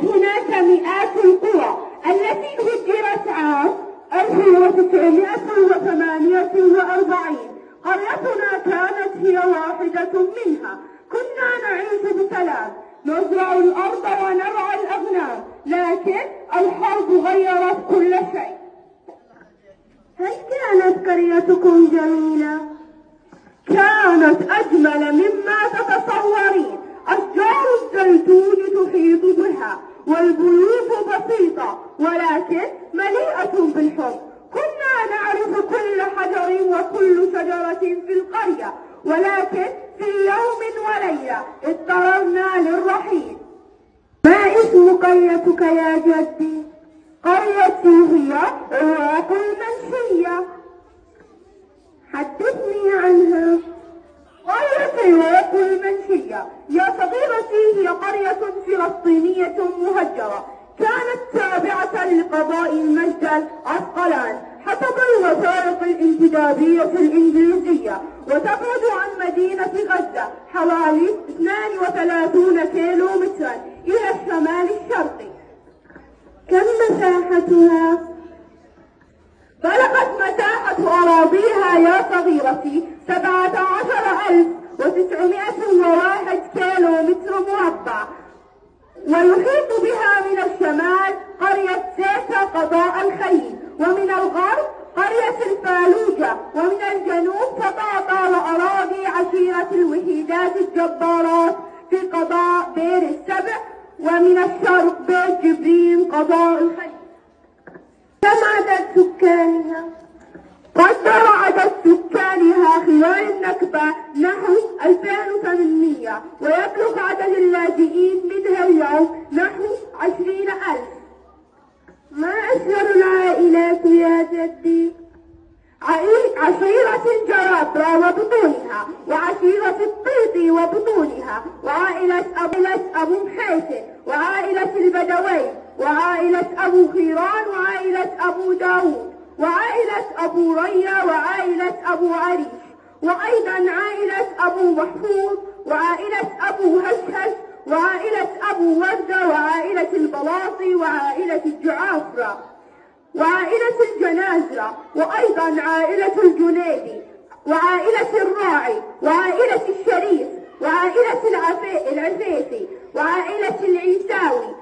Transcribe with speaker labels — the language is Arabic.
Speaker 1: هناك مئات القرى التي هجرت عام 1948. قريتنا كانت هي واحدة منها. كنا نعيش بسلام، نزرع الأرض ونرعى الأغنام، لكن الحرب غيرت كل شيء. هل كانت قريتكم جميلة؟ كانت أجمل مما تتصورين. أشجار الزيتون تحيط بها، والبيوت بسيطة ولكن مليئة بالحب. كنا نعرف كل حجر وكل شجرة في القرية، ولكن في يوم وليلة اضطررنا للرحيل. ما اسم قريتك يا جدي؟ قريتي هي عواق المنشية. حدثني عنها. قرية عواق المنشية يا صغيرتي هي قرية فلسطينية مهجرة، كانت تابعة لقضاء المجد العسقلان حسب الوثائق الانتدابية الإنجليزية، وتبعد عن مدينة غزة حوالي 32 كيلومترا إلى الشمال الشرقي. كم مساحتها؟ بلغت مساحة أراضيها يا صغيرتي 17,901 كيلومتر مربع، ويحيط بها من الشمال قرية سيسا قضاء الخيل، ومن الغرب قرية الفالوجة، ومن الجنوب تتعاطى أراضي عشيرة الوحيدات الجبارات في قضاء بئر السبع، ومن الشرق بيت جبرين قضاء الخيل. كم عدد سكانها؟ قدر عدد سكانها خلال النكبة نحو 2800، ويبلغ عدد اللاجئين منها اليوم نحو 20,000. ما أشهر العائلات يا جدي؟ عشيرة الجرابرة وبطونها، وعشيرة الطيطي وبطونها، وعائلة أبو محيسن، وعائلة البدوي، وعائلة أبو خيران، وعائلة أبو داود، وعائلة أبو ريا، وعائلة أبو عريش، وأيضا عائلة أبو محفوظ، وعائلة أبو هشهش، وعائلة أبو وردة، وعائلة البلاطي، وعائلة الجعافرة، وعائلة الجنازرة، وأيضا عائلة الجنيدي، وعائلة الراعي، وعائلة الشريف، وعائلة العفيفي، وعائلة العيساوي،